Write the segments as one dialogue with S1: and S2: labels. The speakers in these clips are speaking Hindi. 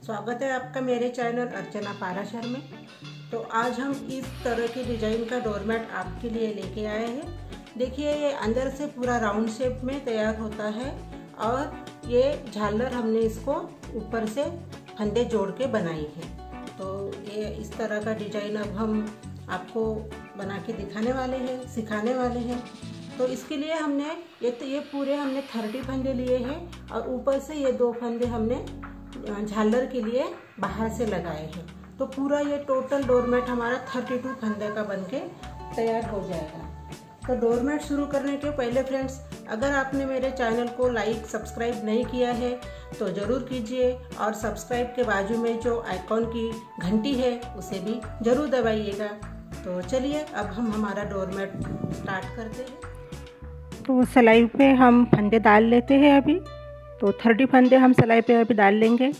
S1: स्वागत है आपका मेरे चैनल अर्चना पाराशर में। तो आज हम इस तरह की डिज़ाइन का डोरमेट आपके लिए लेके आए हैं। देखिए, ये अंदर से पूरा राउंड शेप में तैयार होता है और ये झालर हमने इसको ऊपर से फंदे जोड़ के बनाई है। तो ये इस तरह का डिज़ाइन अब हम आपको बना के दिखाने वाले हैं, सिखाने वाले हैं। तो इसके लिए हमने ये पूरे हमने 30 फंदे लिए हैं और ऊपर से ये 2 फंदे हमने झालर के लिए बाहर से लगाए हैं। तो पूरा ये टोटल डोरमेट हमारा 32 फंदे का बनके तैयार हो जाएगा। तो डोरमेट शुरू करने के पहले फ्रेंड्स, अगर आपने मेरे चैनल को लाइक सब्सक्राइब नहीं किया है तो ज़रूर कीजिए और सब्सक्राइब के बाजू में जो आइकॉन की घंटी है उसे भी ज़रूर दबाइएगा। तो चलिए अब हम हमारा डोरमेट स्टार्ट करते हैं। तो सिलाई पे हम फंदे डाल लेते हैं। अभी तो 30 फंदे हम सिलाई पे अभी डाल लेंगे।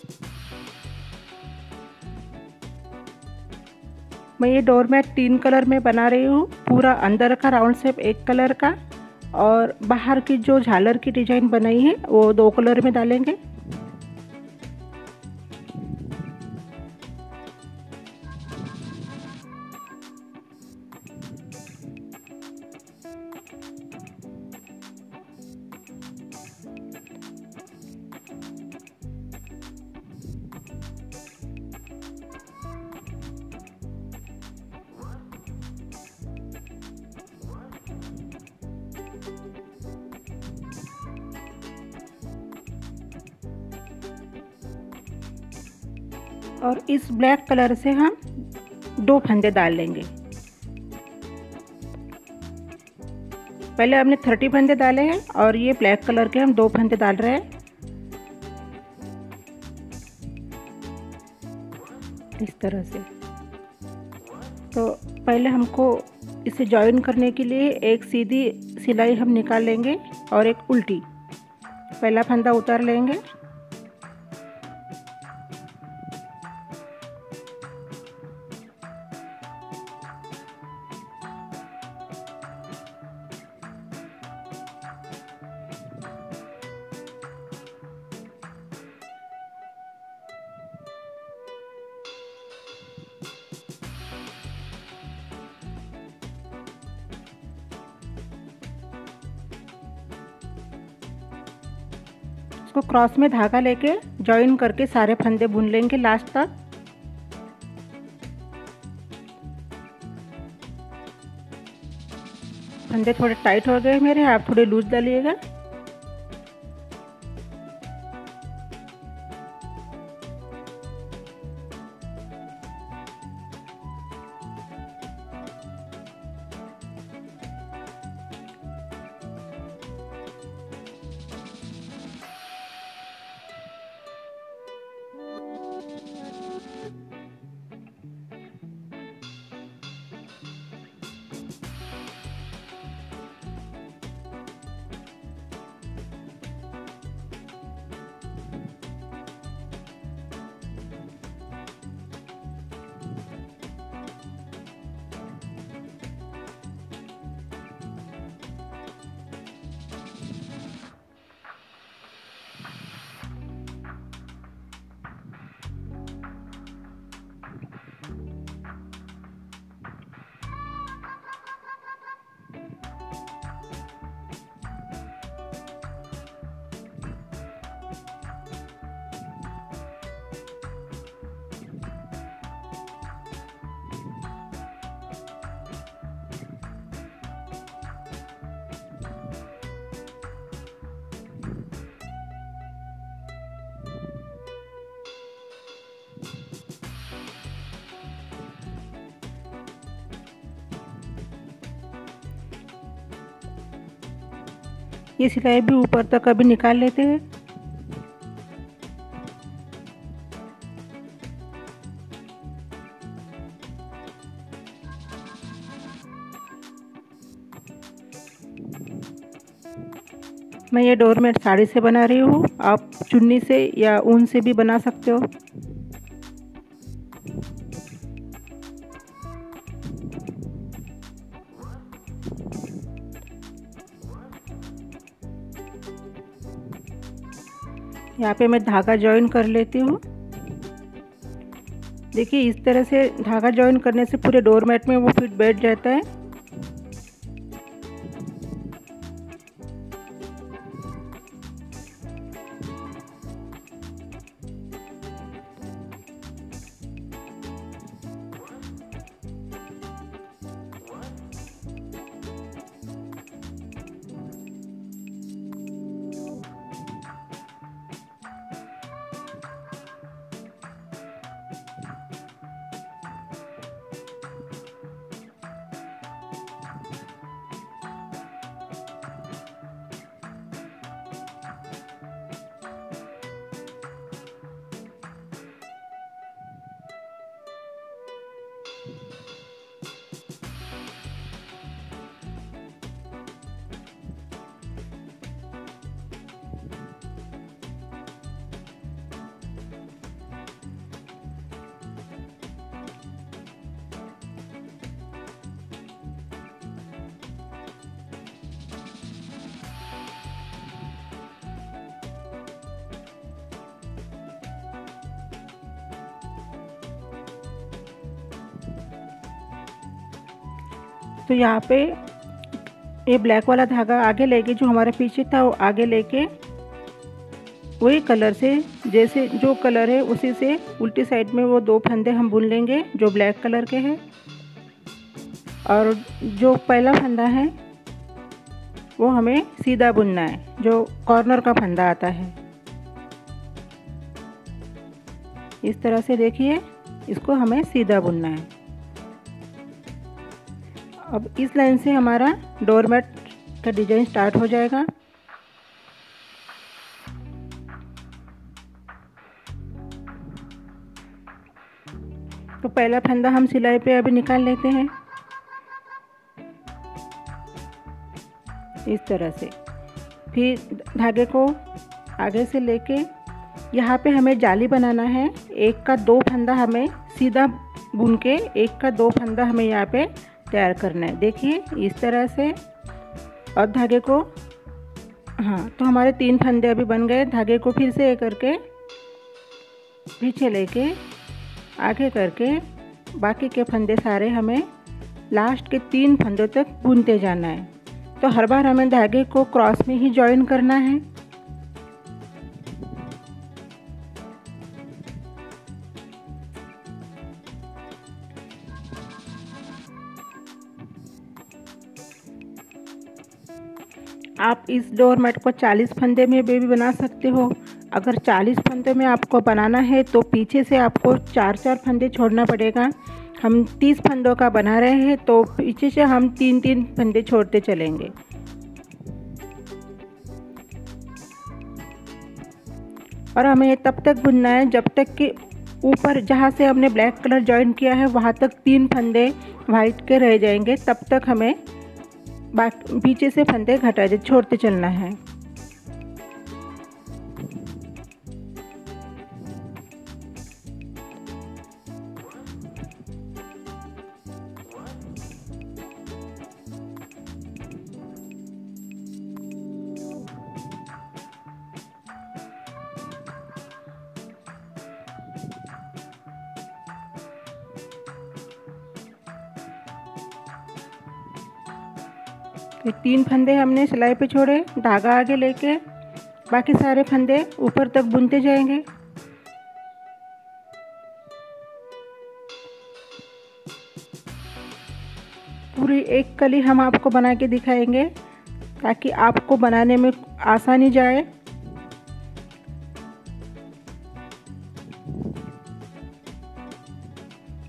S1: मैं ये डोरमेट 3 कलर में बना रही हूँ। पूरा अंदर का राउंड शेप 1 कलर का और बाहर की जो झालर की डिजाइन बनाई है वो 2 कलर में डालेंगे। और इस ब्लैक कलर से हम 2 फंदे डाल लेंगे। पहले हमने 30 फंदे डाले हैं और ये ब्लैक कलर के हम 2 फंदे डाल रहे हैं इस तरह से। तो पहले हमको इसे जॉइन करने के लिए एक सीधी सिलाई हम निकाल लेंगे और एक उल्टी। पहला फंदा उतार लेंगे, इसको क्रॉस में धागा लेके जॉइन करके सारे फंदे बुन लेंगे लास्ट तक। फंदे थोड़े टाइट हो गए मेरे, आप थोड़े लूज डालिएगा। ये सिलाई भी ऊपर तक अभी निकाल लेते हैं। मैं ये डोरमेट साड़ी से बना रही हूँ, आप चुन्नी से या ऊन से भी बना सकते हो। यहाँ पे मैं धागा जॉइन कर लेती हूँ। देखिए इस तरह से धागा जॉइन करने से पूरे डोरमेट में वो फिट बैठ जाता है। तो यहाँ पे ये ब्लैक वाला धागा आगे लेके, जो हमारे पीछे था वो आगे लेके वही कलर से, जैसे जो कलर है उसी से उल्टी साइड में वो 2 फंदे हम बुन लेंगे जो ब्लैक कलर के हैं। और जो पहला फंदा है वो हमें सीधा बुनना है, जो कॉर्नर का फंदा आता है। इस तरह से देखिए, इसको हमें सीधा बुनना है। अब इस लाइन से हमारा डोरमेट का डिजाइन स्टार्ट हो जाएगा। तो पहला फंदा हम सिलाई पे अभी निकाल लेते हैं इस तरह से। फिर धागे को आगे से लेके यहाँ पे हमें जाली बनाना है। 1 का 2 फंदा हमें सीधा बुन के 1 का 2 फंदा हमें यहाँ पे तैयार करना है। देखिए इस तरह से। और धागे को, हाँ, तो हमारे 3 फंदे अभी बन गए। धागे को फिर से करके पीछे लेके आगे करके बाकी के फंदे सारे हमें लास्ट के 3 फंदों तक बुनते जाना है। तो हर बार हमें धागे को क्रॉस में ही जॉइन करना है। आप इस डोरमेट को 40 फंदे में भी बना सकते हो। अगर 40 फंदे में आपको बनाना है तो पीछे से आपको 4-4 फंदे छोड़ना पड़ेगा। हम 30 फंदों का बना रहे हैं तो पीछे से हम 3-3 फंदे छोड़ते चलेंगे। और हमें तब तक बुनना है जब तक कि ऊपर जहाँ से हमने ब्लैक कलर जॉइन किया है वहाँ तक 3 फंदे वाइट के रह जाएंगे। तब तक हमें पीछे से फंदे घटा छोड़ते चलना है। ये 3 फंदे हमने सिलाई पे छोड़े, धागा आगे लेके बाकी सारे फंदे ऊपर तक बुनते जाएंगे। पूरी एक कली हम आपको बना के दिखाएंगे ताकि आपको बनाने में आसानी जाए।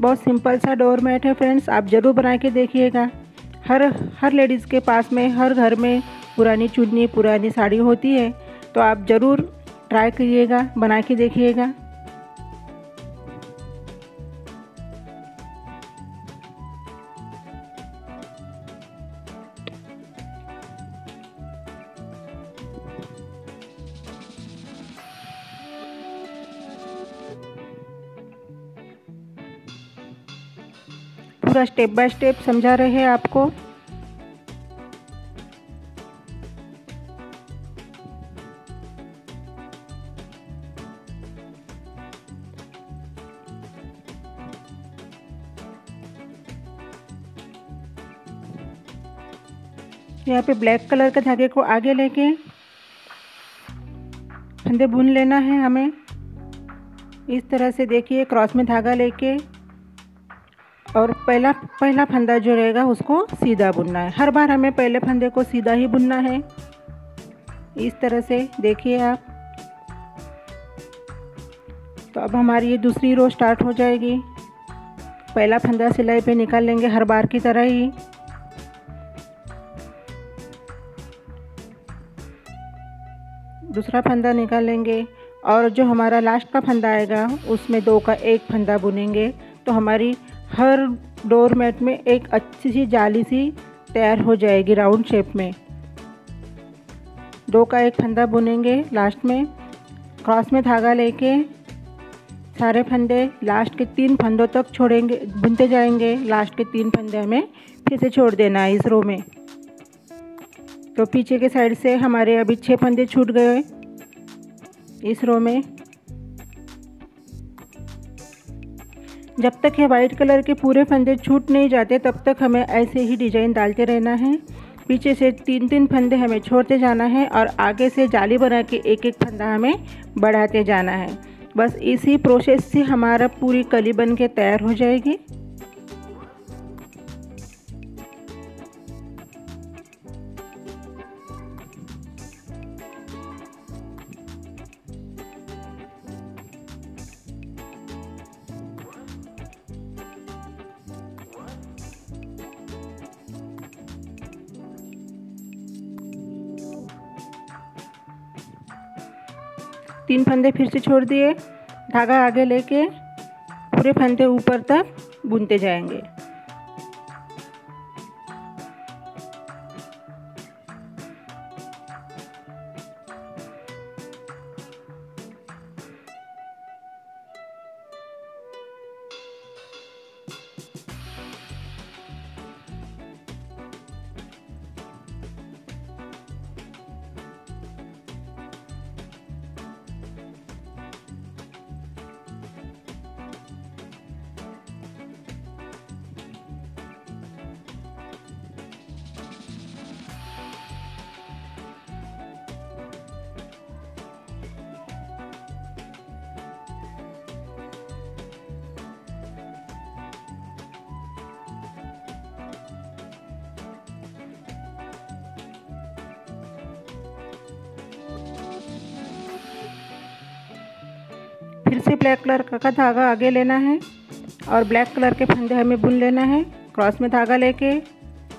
S1: बहुत सिंपल सा डोरमेट है फ्रेंड्स, आप ज़रूर बना के देखिएगा। हर लेडीज़ के पास में, हर घर में पुरानी चुन्नी, पुरानी साड़ी होती है, तो आप ज़रूर ट्राई करिएगा, बना के देखिएगा। पूरा स्टेप बाय स्टेप समझा रहे हैं आपको। यहाँ पे ब्लैक कलर के धागे को आगे लेके फंदे बुन लेना है हमें। इस तरह से देखिए क्रॉस में धागा लेके और पहला फंदा जो रहेगा उसको सीधा बुनना है। हर बार हमें पहले फंदे को सीधा ही बुनना है। इस तरह से देखिए आप। तो अब हमारी ये दूसरी रो स्टार्ट हो जाएगी। पहला फंदा सिलाई पे निकाल लेंगे हर बार की तरह ही। दूसरा फंदा निकाल लेंगे और जो हमारा लास्ट का फंदा आएगा उसमें 2 का 1 फंदा बुनेंगे। तो हमारी हर डोर मैट में एक अच्छी सी जाली सी तैयार हो जाएगी राउंड शेप में। 2 का 1 फंदा बुनेंगे लास्ट में। क्रॉस में धागा लेके सारे फंदे लास्ट के 3 फंदों तक छोड़ेंगे, बुनते जाएंगे। लास्ट के 3 फंदे हमें फिर से छोड़ देना है इस रो में। तो पीछे के साइड से हमारे अभी 6 फंदे छूट गए इस रो में। जब तक ये वाइट कलर के पूरे फंदे छूट नहीं जाते तब तक हमें ऐसे ही डिजाइन डालते रहना है। पीछे से 3-3 फंदे हमें छोड़ते जाना है और आगे से जाली बना के एक एक फंदा हमें बढ़ाते जाना है। बस इसी प्रोसेस से हमारा पूरी कली बन के तैयार हो जाएगी। तीन फंदे फिर से छोड़ दिए, धागा आगे लेके पूरे फंदे ऊपर तक बुनते जाएंगे। फिर से ब्लैक कलर का धागा आगे लेना है और ब्लैक कलर के फंदे हमें बुन लेना है क्रॉस में धागा लेके।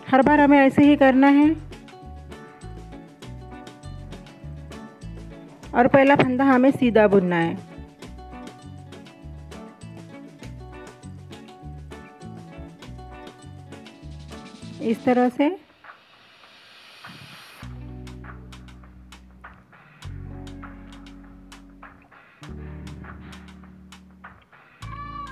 S1: हर बार हमें ऐसे ही करना है और पहला फंदा हमें सीधा बुनना है। इस तरह से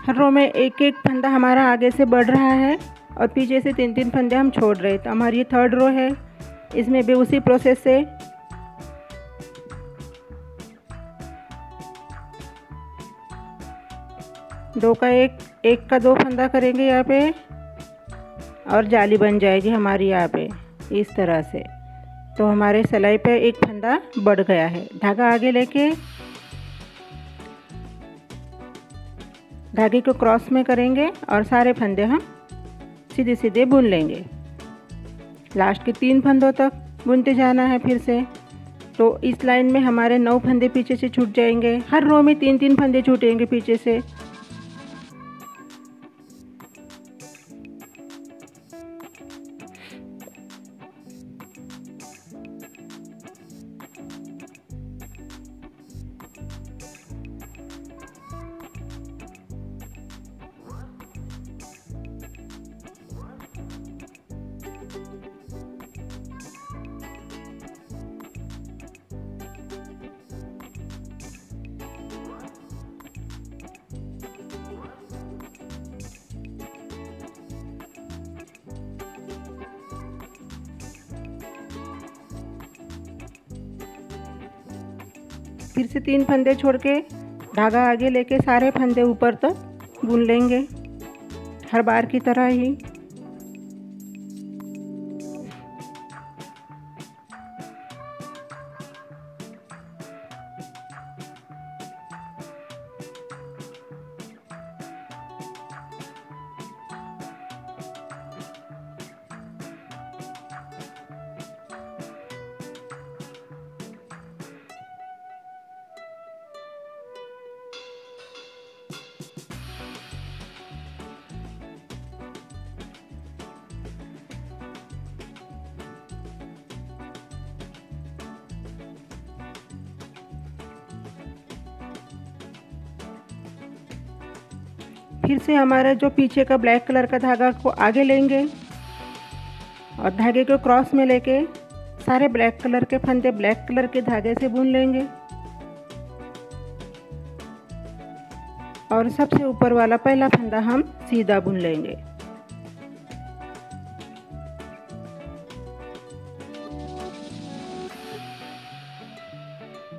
S1: हर रो में एक एक फंदा हमारा आगे से बढ़ रहा है और पीछे से 3-3 फंदे हम छोड़ रहे हैं। तो हमारी ये थर्ड रो है, इसमें भी उसी प्रोसेस से दो का एक का 2 फंदा करेंगे यहाँ पे और जाली बन जाएगी हमारी यहाँ पे इस तरह से। तो हमारे सिलाई पे एक फंदा बढ़ गया है। धागा आगे लेके धागे को क्रॉस में करेंगे और सारे फंदे हम सीधे सीधे बुन लेंगे। लास्ट के 3 फंदों तक बुनते जाना है फिर से। तो इस लाइन में हमारे 9 फंदे पीछे से छूट जाएंगे। हर रो में 3-3 फंदे छूटेंगे पीछे से। फिर से 3 फंदे छोड़ के धागा आगे लेके सारे फंदे ऊपर तक बुन लेंगे हर बार की तरह ही। फिर से हमारा जो पीछे का ब्लैक कलर का धागा को आगे लेंगे और धागे को क्रॉस में लेके सारे ब्लैक कलर के फंदे ब्लैक कलर के धागे से बुन लेंगे और सबसे ऊपर वाला पहला फंदा हम सीधा बुन लेंगे।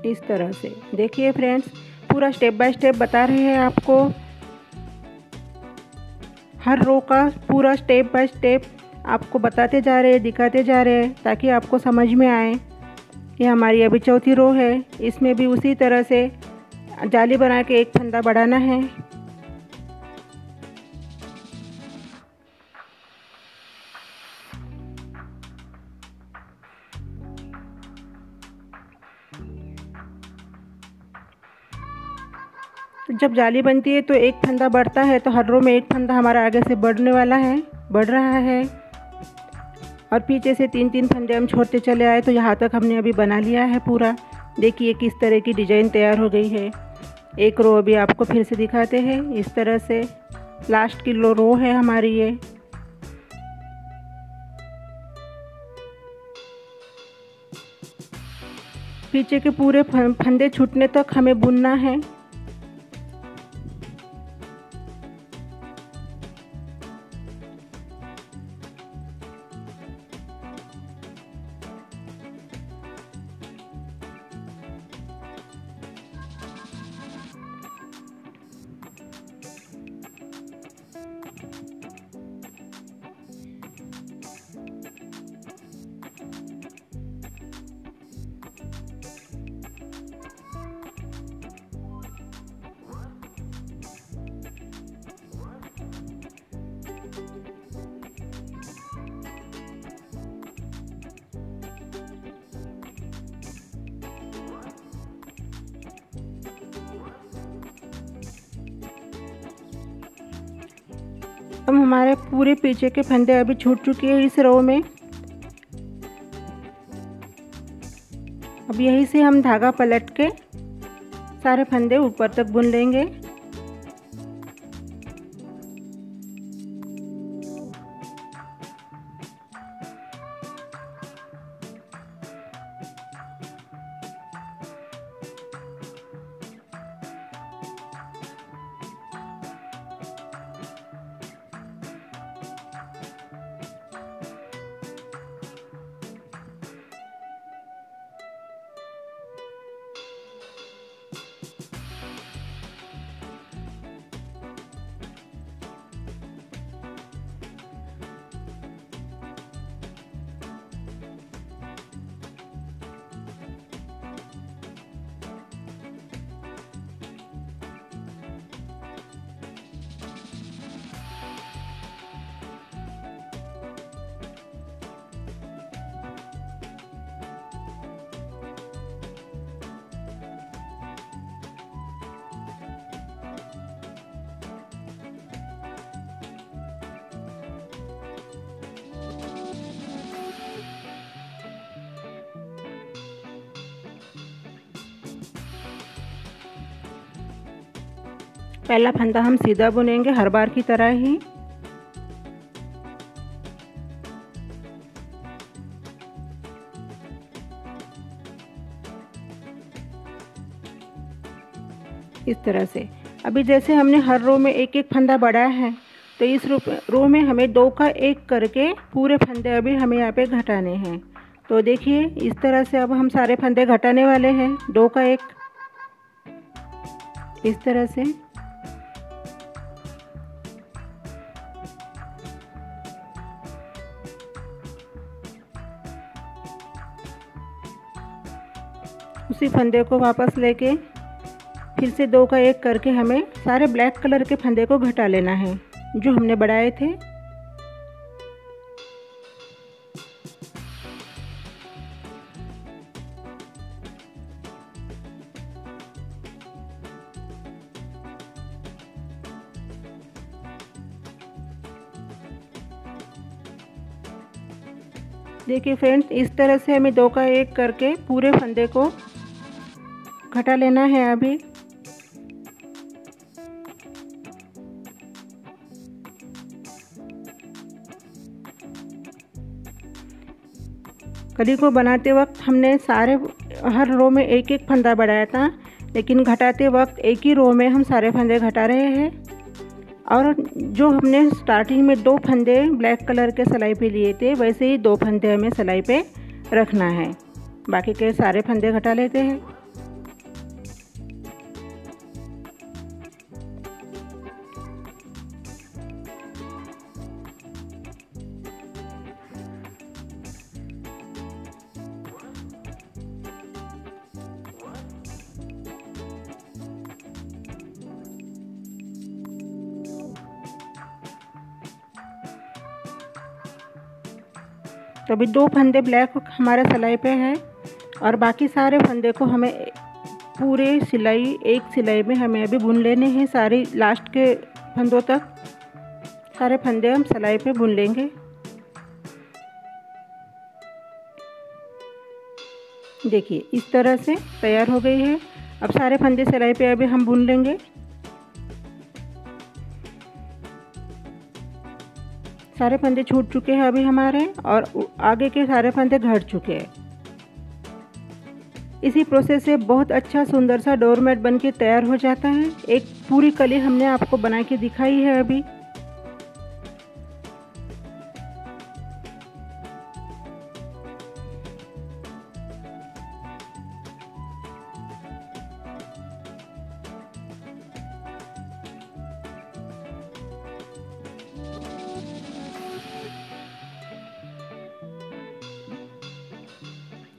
S1: इस तरह से देखिए फ्रेंड्स, पूरा स्टेप बाय स्टेप बता रहे हैं आपको, हर रो का पूरा स्टेप बाय स्टेप आपको बताते जा रहे हैं, दिखाते जा रहे हैं ताकि आपको समझ में आए। ये हमारी अभी चौथी रो है, इसमें भी उसी तरह से जाली बना के एक फंदा बढ़ाना है। जब जाली बनती है तो एक फंदा बढ़ता है, तो हर रो में एक फंदा हमारा आगे से बढ़ रहा है और पीछे से 3-3 फंदे हम छोड़ते चले आए। तो यहाँ तक हमने अभी बना लिया है पूरा। देखिए किस तरह की डिज़ाइन तैयार हो गई है। एक रो अभी आपको फिर से दिखाते हैं। इस तरह से लास्ट की रो है हमारी ये। पीछे के पूरे फंदे छूटने तक हमें बुनना है। अब हमारे पूरे पीछे के फंदे अभी छूट चुके हैं इस रो में। अब यहीं से हम धागा पलट के सारे फंदे ऊपर तक बुन लेंगे। पहला फंदा हम सीधा बुनेंगे हर बार की तरह ही। इस तरह से अभी जैसे हमने हर रो में एक एक फंदा बढ़ाया है, तो इस रो में हमें 2 का 1 करके पूरे फंदे अभी हमें यहाँ पे घटाने हैं। तो देखिए इस तरह से अब हम सारे फंदे घटाने वाले हैं, 2 का 1 इस तरह से। उसी फंदे को वापस लेके फिर से 2 का 1 करके हमें सारे ब्लैक कलर के फंदे को घटा लेना है जो हमने बढ़ाए थे। देखिए फ्रेंड्स, इस तरह से हमें 2 का 1 करके पूरे फंदे को घटा लेना है अभी। कली को बनाते वक्त हमने हर रो में एक एक फंदा बढ़ाया था, लेकिन घटाते वक्त एक ही रो में हम सारे फंदे घटा रहे हैं। और जो हमने स्टार्टिंग में 2 फंदे ब्लैक कलर के सिलाई पे लिए थे, वैसे ही 2 फंदे हमें सिलाई पे रखना है। बाकी के सारे फंदे घटा लेते हैं। तो अभी 2 फंदे ब्लैक हमारे सिलाई पे हैं और बाकी सारे फंदे को हमें पूरे एक सिलाई में हमें अभी बुन लेने हैं। सारी लास्ट के फंदों तक सारे फंदे हम सिलाई पे बुन लेंगे। देखिए इस तरह से तैयार हो गई है। अब सारे फंदे सिलाई पे अभी हम बुन लेंगे। सारे फंदे छूट चुके हैं अभी हमारे, और आगे के सारे फंदे घट चुके हैं। इसी प्रोसेस से बहुत अच्छा सुंदर सा डोरमेट बन के तैयार हो जाता है। एक पूरी कली हमने आपको बना के दिखाई है अभी।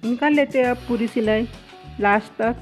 S1: निकाल लेते हैं अब पूरी सिलाई लास्ट तक।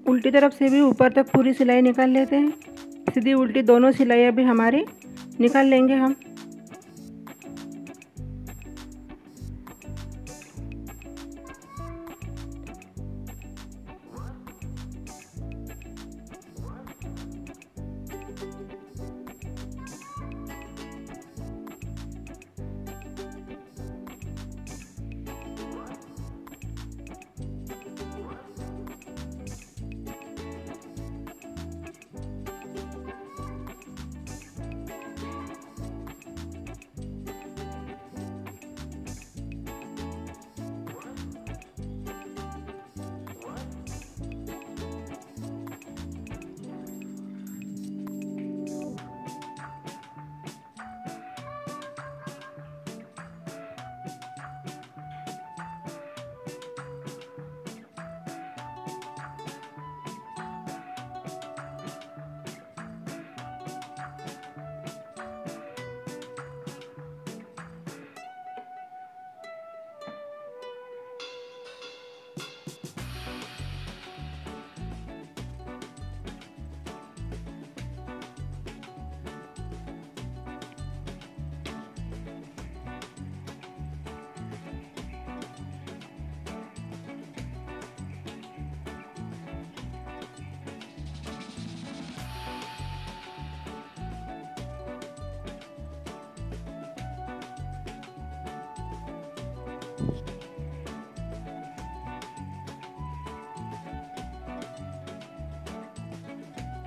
S1: उल्टी तरफ से भी ऊपर तक पूरी सिलाई निकाल लेते हैं। सीधी उल्टी दोनों सिलाई अभी हमारी निकाल लेंगे हम।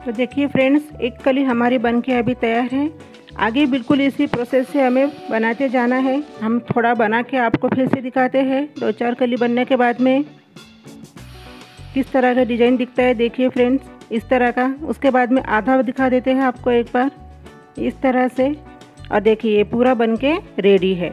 S1: तो देखिए फ्रेंड्स, एक कली हमारी बन के अभी तैयार है। आगे बिल्कुल इसी प्रोसेस से हमें बनाते जाना है। हम थोड़ा बना के आपको फिर से दिखाते हैं 2-4 कली बनने के बाद में। किस तरह का डिज़ाइन दिखता है। देखिए फ्रेंड्स, इस तरह का। उसके बाद में आधा दिखा देते हैं आपको एक बार, इस तरह से। और देखिए ये पूरा बनके रेडी है।